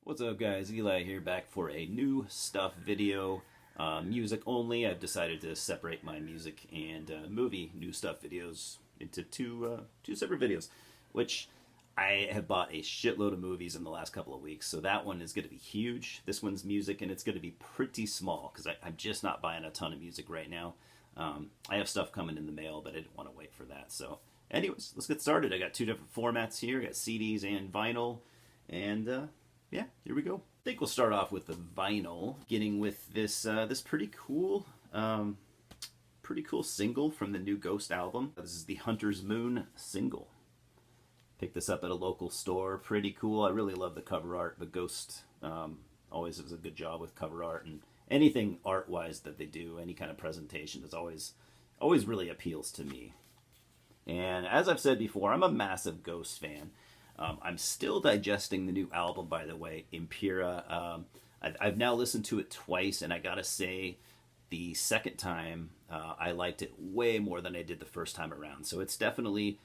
What's up guys, Eli here back for a new stuff video. Music only. I've decided to separate my music and movie new stuff videos into two separate videos, which I have bought a shitload of movies in the last couple of weeks, so that one is going to be huge. This one's music, and it's going to be pretty small because I'm just not buying a ton of music right now. I have stuff coming in the mail, but I didn't want to wait for that. So anyways, let's get started. I got two different formats here. I got CDs and vinyl, and yeah, here we go. I think we'll start off with the vinyl, beginning with this pretty cool single from the new Ghost album. This is the Hunter's Moon single. Picked this up at a local store. Pretty cool. I really love the cover art, but Ghost always does a good job with cover art, and anything art-wise that they do, any kind of presentation, is always really appeals to me. And as I've said before, I'm a massive Ghost fan. I'm still digesting the new album, by the way, Impera. I've now listened to it twice, and I gotta say, the second time, I liked it way more than I did the first time around. So it's definitely,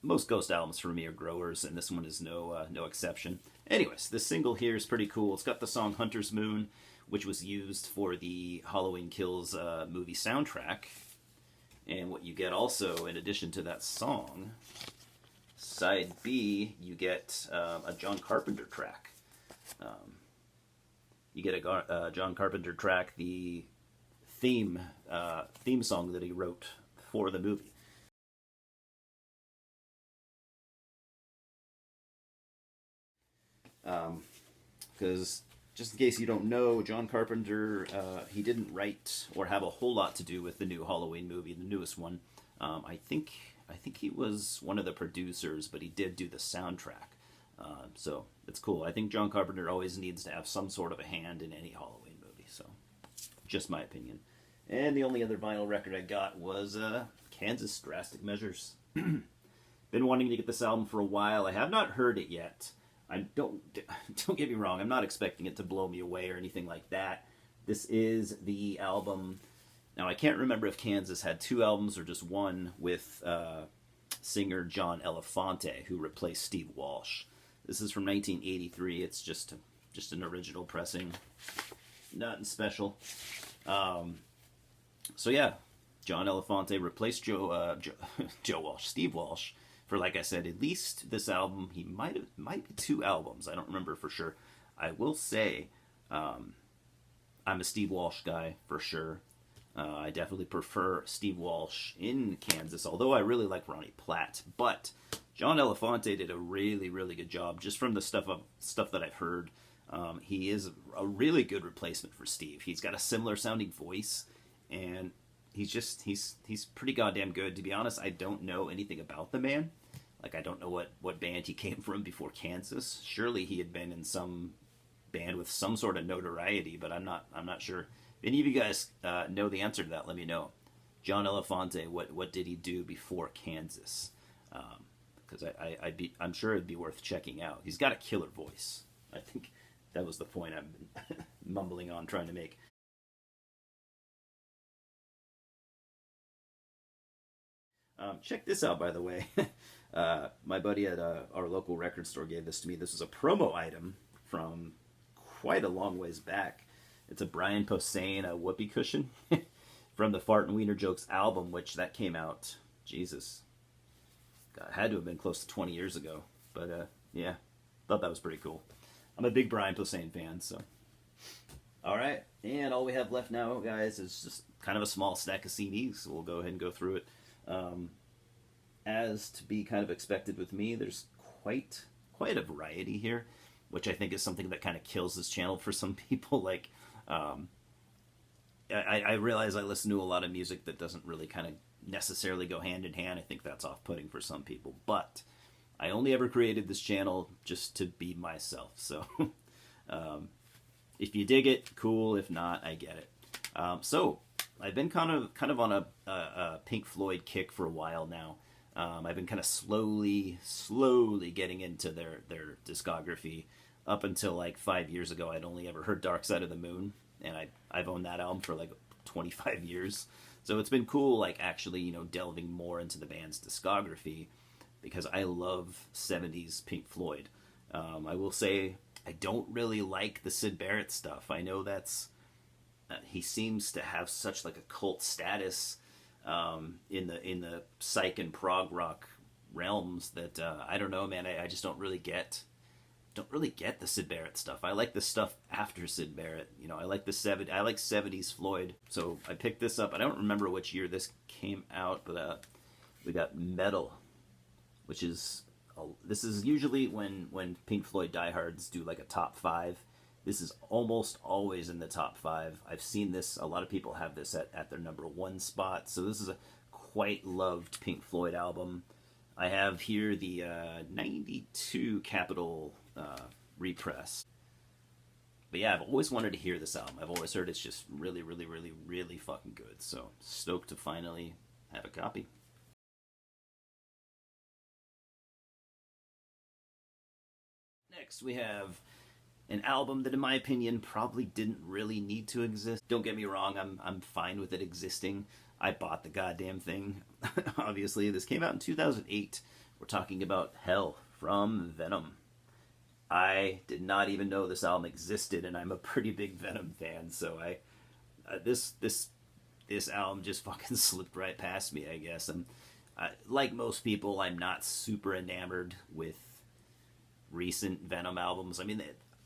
most Ghost albums for me are growers, and this one is no exception. Anyways, this single here is pretty cool. It's got the song Hunter's Moon, which was used for the Halloween Kills movie soundtrack. And what you get also, in addition to that song, side B, you get a John Carpenter track. You get a John Carpenter track, the theme song that he wrote for the movie. Because just in case you don't know, John Carpenter, he didn't write or have a whole lot to do with the new Halloween movie, the newest one. I think he was one of the producers, but he did do the soundtrack. So it's cool. I think John Carpenter always needs to have some sort of a hand in any Halloween movie. So just my opinion. And the only other vinyl record I got was Kansas Drastic Measures. Been wanting to get this album for a while. I have not heard it yet. I don't get me wrong. I'm not expecting it to blow me away or anything like that. This is the album. Now, I can't remember if Kansas had two albums or just one with singer John Elefante, who replaced Steve Walsh. This is from 1983. It's just an original pressing, nothing special. So yeah, John Elefante replaced Steve Walsh, for, like I said, at least this album. He might be two albums. I don't remember for sure. I will say, I'm a Steve Walsh guy for sure. I definitely prefer Steve Walsh in Kansas, although I really like Ronnie Platt. But John Elefante did a really, really good job. Just from the stuff that I've heard, he is a really good replacement for Steve. He's got a similar sounding voice, and he's pretty goddamn good. To be honest, I don't know anything about the man. Like, I don't know what band he came from before Kansas. Surely he had been in some band with some sort of notoriety, but I'm not sure. If any of you guys know the answer to that, let me know. John Elefante, what did he do before Kansas? Because I'm sure it'd be worth checking out. He's got a killer voice. I think that was the point I've been mumbling on trying to make. Check this out, by the way. My buddy at our local record store gave this to me. This is a promo item from quite a long ways back. It's a Brian Posehn whoopee cushion from the Fart and Wiener Jokes album, which that came out, Jesus, God, had to have been close to 20 years ago. But yeah, thought that was pretty cool. I'm a big Brian Posehn fan, so. All right, and all we have left now, guys, is just kind of a small stack of CDs. So we'll go ahead and go through it. As to be kind of expected with me, there's quite a variety here, which I think is something that kind of kills this channel for some people. Like, I realize I listen to a lot of music that doesn't really kind of necessarily go hand in hand. I think that's off-putting for some people, but I only ever created this channel just to be myself. So if you dig it, cool. If not, I get it. So I've been kind of on a Pink Floyd kick for a while now. I've been kind of slowly getting into their discography. Up until like 5 years ago, I'd only ever heard Dark Side of the Moon, and I've owned that album for like 25 years. So it's been cool, like, actually, delving more into the band's discography, because I love 70s Pink Floyd. I will say I don't really like the Sid Barrett stuff. I know that's he seems to have such like a cult status in the psych and prog rock realms that I don't know, man. I just don't really get the Sid Barrett stuff. I like the stuff after Sid Barrett. You know, I like I like 70s Floyd. So I picked this up. I don't remember which year this came out, but we got Metal, which is this is usually when Pink Floyd diehards do like a top 5. This is almost always in the top 5. I've seen this. A lot of people have this at their number 1 spot. So this is a quite loved Pink Floyd album. I have here the 92 Capitol repress. But yeah, I've always wanted to hear this album. I've always heard it's just really, really, really, really fucking good. So stoked to finally have a copy. Next, we have an album that, in my opinion, probably didn't really need to exist. Don't get me wrong, I'm fine with it existing. I bought the goddamn thing. Obviously, this came out in 2008. We're talking about Hell from Venom. I did not even know this album existed, and I'm a pretty big Venom fan, so this album just fucking slipped right past me, I guess. Like most people, I'm not super enamored with recent Venom albums. I mean,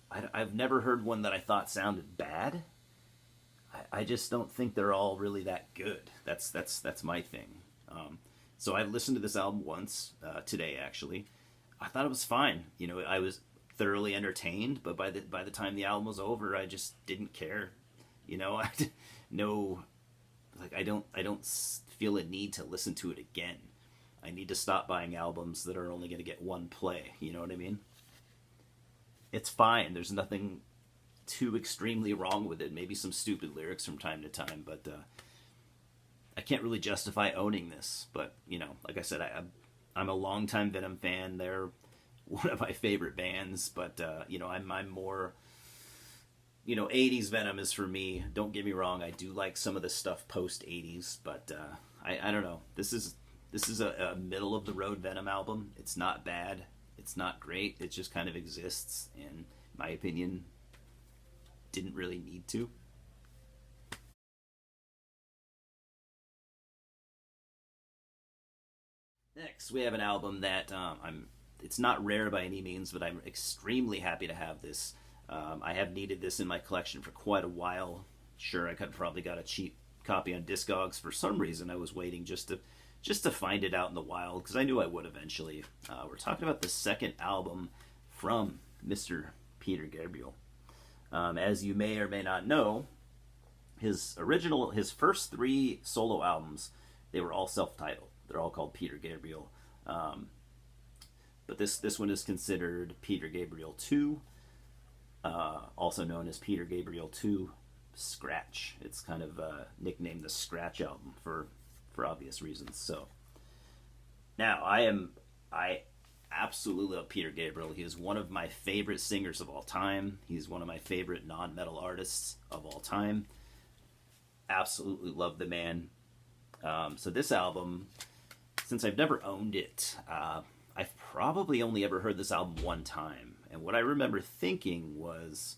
I've never heard one that I thought sounded bad. I just don't think they're all really that good. That's my thing. So I listened to this album once today, actually. I thought it was fine. You know, I was thoroughly entertained, but by the time the album was over, I just didn't care. You know, I don't feel a need to listen to it again. I need to stop buying albums that are only going to get one play. You know what I mean? It's fine. There's nothing too extremely wrong with it. Maybe some stupid lyrics from time to time, but I can't really justify owning this. But you know, like I said, I'm a longtime Venom fan. They're one of my favorite bands, but you know, I'm more, you know, 80s Venom is for me. Don't get me wrong, I do like some of the stuff post 80s, but I don't know. This is a middle of the road Venom album. It's not bad. It's not great. It just kind of exists, and in my opinion, didn't really need to. Next, we have an album that it's not rare by any means, but I'm extremely happy to have this. I have needed this in my collection for quite a while. Sure, I could probably got a cheap copy on Discogs. For some reason, I was waiting just to find it out in the wild, because I knew I would eventually. We're talking about the second album from Mr. Peter Gabriel. As you may or may not know, his first 3 solo albums, they were all self-titled. They're all called Peter Gabriel. But this one is considered Peter Gabriel 2, also known as Peter Gabriel 2 Scratch. It's kind of nicknamed the Scratch album for obvious reasons. So now I absolutely love Peter Gabriel. He is one of my favorite singers of all time. He's one of my favorite non-metal artists of all time. Absolutely love the man. So this album, since I've never owned it, I've probably only ever heard this album one time. And what I remember thinking was,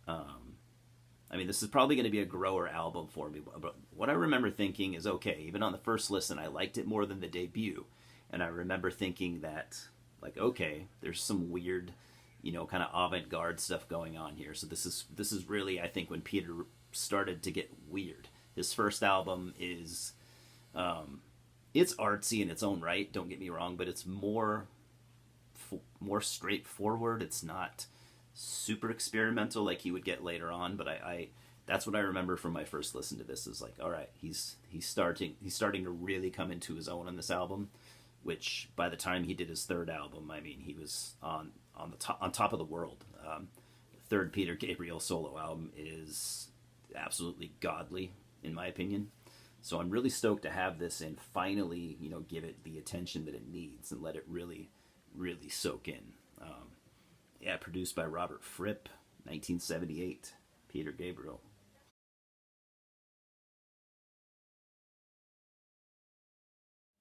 I mean, this is probably going to be a grower album for me, but what I remember thinking is, okay, even on the first listen, I liked it more than the debut. And I remember thinking that, like, okay, there's some weird, you know, kind of avant-garde stuff going on here. So this is really, I think, when Peter started to get weird. His first album is, it's artsy in its own right, don't get me wrong, but it's more straightforward. It's not super experimental like he would get later on, but I that's what I remember from my first listen to this, is like, all right, he's starting to really come into his own on this album, which by the time he did his third album, I mean, he was on top of the world. Third Peter Gabriel solo album is absolutely godly, in my opinion. So I'm really stoked to have this and finally, you know, give it the attention that it needs and let it really, really soak in. Yeah, produced by Robert Fripp, 1978, Peter Gabriel.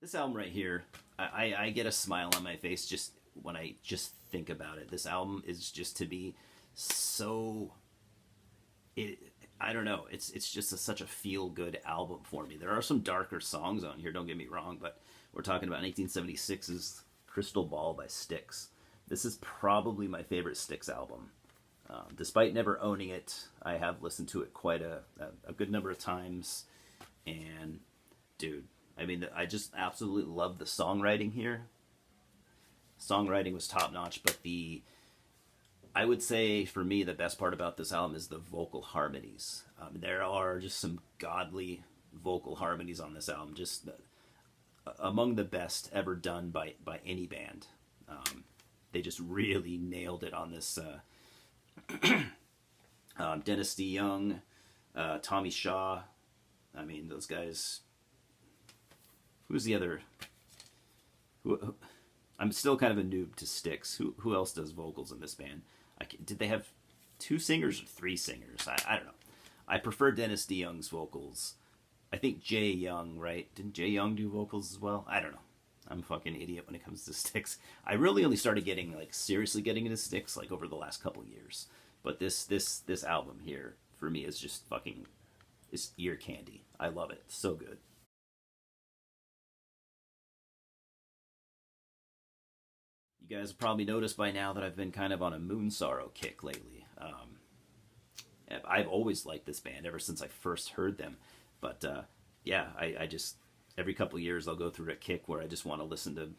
This album right here, I get a smile on my face just when I just think about it. This album is just to be so it I don't know. It's just such a feel good album for me. There are some darker songs on here. Don't get me wrong, but we're talking about 1976's Crystal Ball by Styx. This is probably my favorite Styx album. Despite never owning it, I have listened to it quite a good number of times. And dude, I mean, I just absolutely love the songwriting here. Songwriting was top notch, but I would say for me the best part about this album is the vocal harmonies. There are just some godly vocal harmonies on this album, just among the best ever done by any band. They just really nailed it on this. Dennis DeYoung, Tommy Shaw. I mean, those guys. Who's the other? I'm still kind of a noob to Styx. Who else does vocals in this band? Did they have two singers or three singers? I don't know. I prefer Dennis DeYoung's vocals. I think Jay Young, right? Didn't Jay Young do vocals as well? I don't know. I'm a fucking idiot when it comes to Styx. I really only started seriously getting into Styx over the last couple years. But this album here for me is just fucking, it's ear candy. I love it. It's so good. You guys have probably noticed by now that I've been kind of on a Moon Sorrow kick lately. I've always liked this band ever since I first heard them. But yeah, I just, every couple years I'll go through a kick where I just want to listen to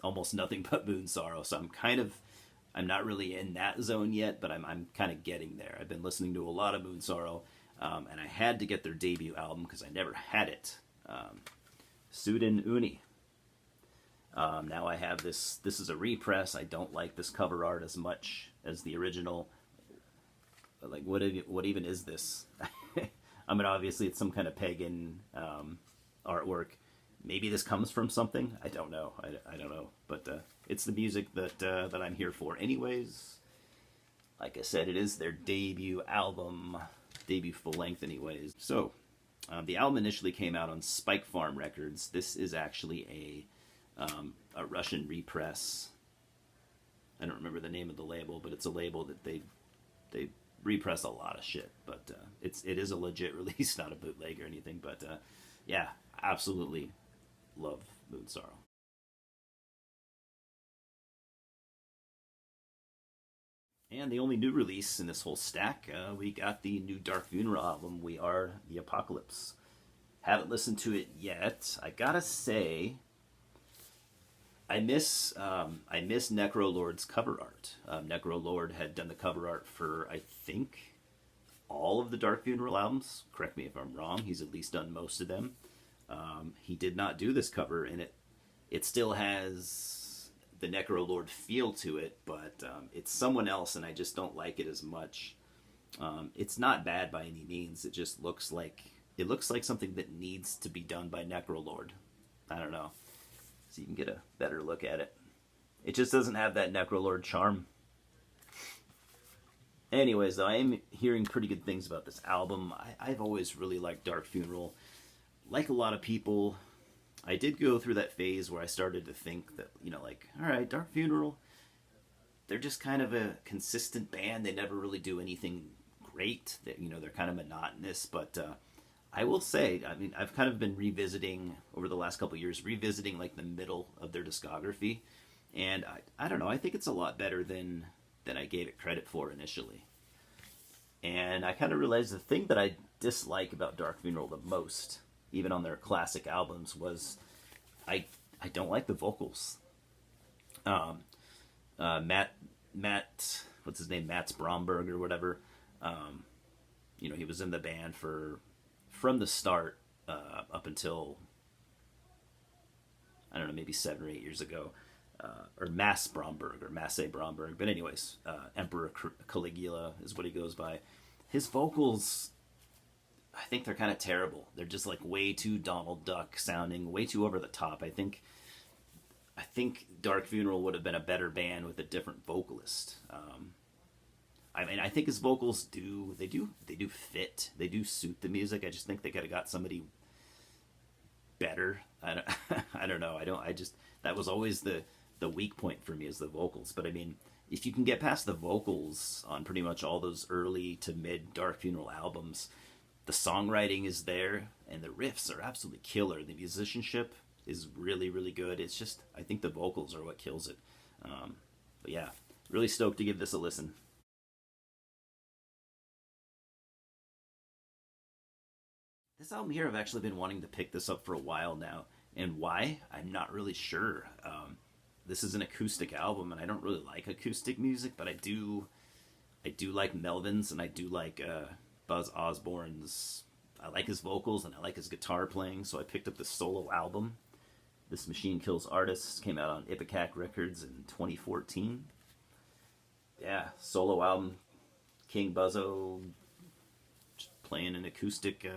almost nothing but Moon Sorrow. So I'm not really in that zone yet, but I'm kind of getting there. I've been listening to a lot of Moon Sorrow, and I had to get their debut album because I never had it. Sudin Uni. Now I have this. This is a repress. I don't like this cover art as much as the original. Like, what even is this? I mean, obviously it's some kind of pagan artwork. Maybe this comes from something. I don't know. I don't know. But it's the music that I'm here for. Anyways, like I said, it is their debut album, debut full length. Anyways, so the album initially came out on Spike Farm Records. This is actually a Russian repress. I don't remember the name of the label, but it's a label that they repress a lot of shit. But it is a legit release, not a bootleg or anything. But yeah, absolutely love Moon Sorrow. And the only new release in this whole stack, we got the new Dark Funeral album, We Are the Apocalypse. Haven't listened to it yet. I gotta say, I miss Necrolord's cover art. Necrolord had done the cover art for, I think, all of the Dark Funeral albums. Correct me if I'm wrong. He's at least done most of them. He did not do this cover, and it still has the Necrolord feel to it, but it's someone else, and I just don't like it as much. It's not bad by any means. It just looks like something that needs to be done by Necrolord. I don't know. So you can get a better look at it. It just doesn't have that Necrolord charm. Anyways, though, I am hearing pretty good things about this album. I've always really liked Dark Funeral. Like a lot of people, I did go through that phase where I started to think that, all right, Dark Funeral, they're just kind of a consistent band. They never really do anything great. They're kind of monotonous, but I will say, I mean, I've kind of been revisiting over the last couple of years, like the middle of their discography, and I don't know, I think it's a lot better than I gave it credit for initially. And I kind of realized the thing that I dislike about Dark Funeral the most, even on their classic albums, was I don't like the vocals. Matt, what's his name? Mats Bromberg or whatever. He was in the band from the start up until, I don't know, maybe 7 or 8 years ago. Or Mass Bromberg, or Masse Bromberg. But anyways, Emperor Caligula is what he goes by. His vocals, I think they're kind of terrible. They're just like way too Donald Duck sounding, way too over the top. I think Dark Funeral would have been a better band with a different vocalist. I mean, I think his vocals do fit. They do suit the music. I just think they could have got somebody better. I don't know. That was always the weak point for me, is the vocals. But I mean, if you can get past the vocals on pretty much all those early to mid Dark Funeral albums, the songwriting is there and the riffs are absolutely killer. The musicianship is really, really good. It's just, I think the vocals are what kills it. But yeah, really stoked to give this a listen. This album here, I've actually been wanting to pick this up for a while now. And why? I'm not really sure. This is an acoustic album, and I don't really like acoustic music, but I do like Melvin's, and I do like Buzz Osborne's. I like his vocals, and I like his guitar playing, so I picked up the solo album. This Machine Kills Artists came out on Ipecac Records in 2014. Yeah, solo album, King Buzzo, just playing an acoustic,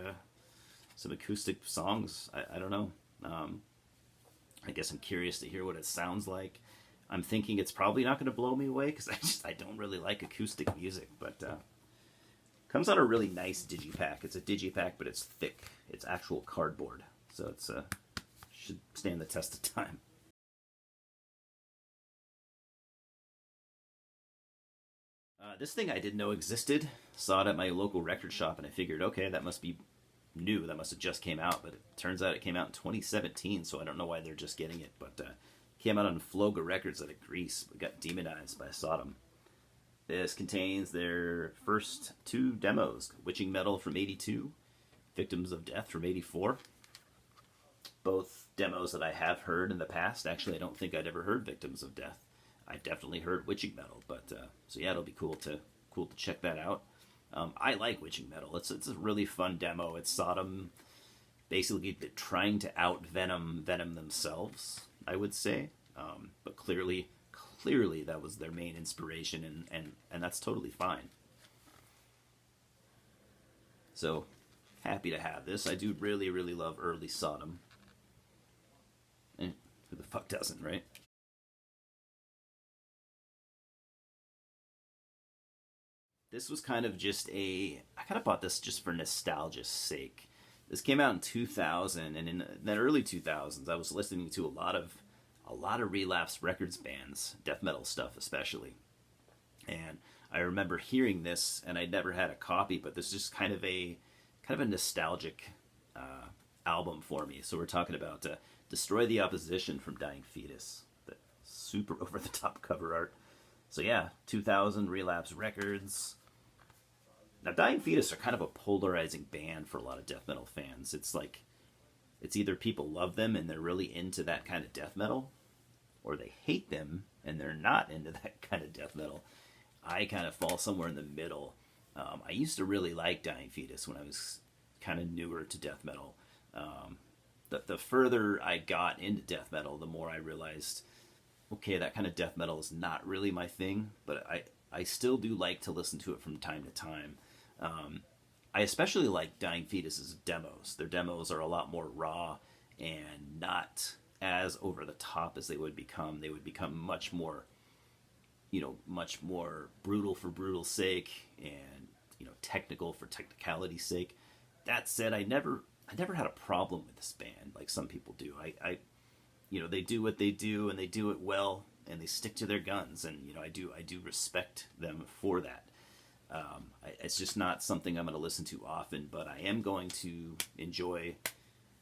some acoustic songs. I don't know. I guess I'm curious to hear what it sounds like. I'm thinking it's probably not going to blow me away because I don't really like acoustic music, but comes out a really nice digipack. It's a digipack, but it's thick. It's actual cardboard, so it's should stand the test of time. This thing I didn't know existed. Saw it at my local record shop, and I figured, okay, that must be new. That must have just came out, but it turns out it came out in 2017, so I don't know why they're just getting it, but came out on Floga Records out of Greece, but got demonized by Sodom. This contains their first two demos, Witching Metal from 82, Victims of Death from 84. Both demos that I have heard in the past. Actually, I don't think I'd ever heard Victims of Death. I've definitely heard Witching Metal, but so yeah, it'll be cool to check that out. I like Witching Metal. It's a really fun demo. It's Sodom basically trying to out Venom themselves, I would say. But clearly that was their main inspiration, and that's totally fine. So happy to have this. I do really, really love early Sodom. Who the fuck doesn't, right? This was kind of just I kind of bought this just for nostalgia's sake. This came out in 2000, and in the early 2000s, I was listening to a lot of Relapse Records bands, death metal stuff especially. And I remember hearing this, and I'd never had a copy, but this is just kind of a nostalgic album for me. So we're talking about Destroy the Opposition from Dying Fetus, the super over the top cover art. So yeah, 2000 Relapse Records. Now Dying Fetus are kind of a polarizing band for a lot of death metal fans. It's like, it's either people love them and they're really into that kind of death metal, or they hate them and they're not into that kind of death metal. I kind of fall somewhere in the middle. I used to really like Dying Fetus when I was kind of newer to death metal. The further I got into death metal, the more I realized, okay, that kind of death metal is not really my thing, but I still do like to listen to it from time to time. I especially like Dying Fetus's demos. Their demos are a lot more raw and not as over the top as they would become. They would become much more, much more brutal for brutal's sake, and technical for technicality's sake. That said, I never had a problem with this band like some people do. I they do what they do and they do it well and they stick to their guns, and I do respect them for that. It's just not something I'm going to listen to often, but I am going to enjoy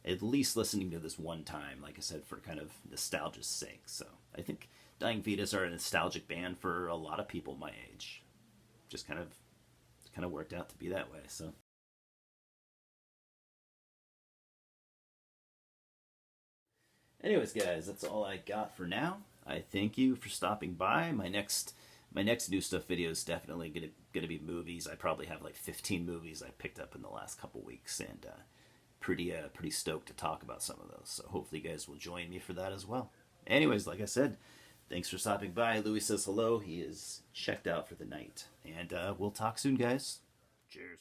at least listening to this one time, like I said, for kind of nostalgia's sake. So I think Dying Fetus are a nostalgic band for a lot of people my age. Just kind of worked out to be that way. So anyways, guys, that's all I got for now. I thank you for stopping by. My next new stuff video is definitely gonna be movies. I probably have like 15 movies I picked up in the last couple weeks, and pretty stoked to talk about some of those. So hopefully you guys will join me for that as well. Anyways, like I said, thanks for stopping by. Louis says hello. He is checked out for the night, and we'll talk soon, guys. Cheers.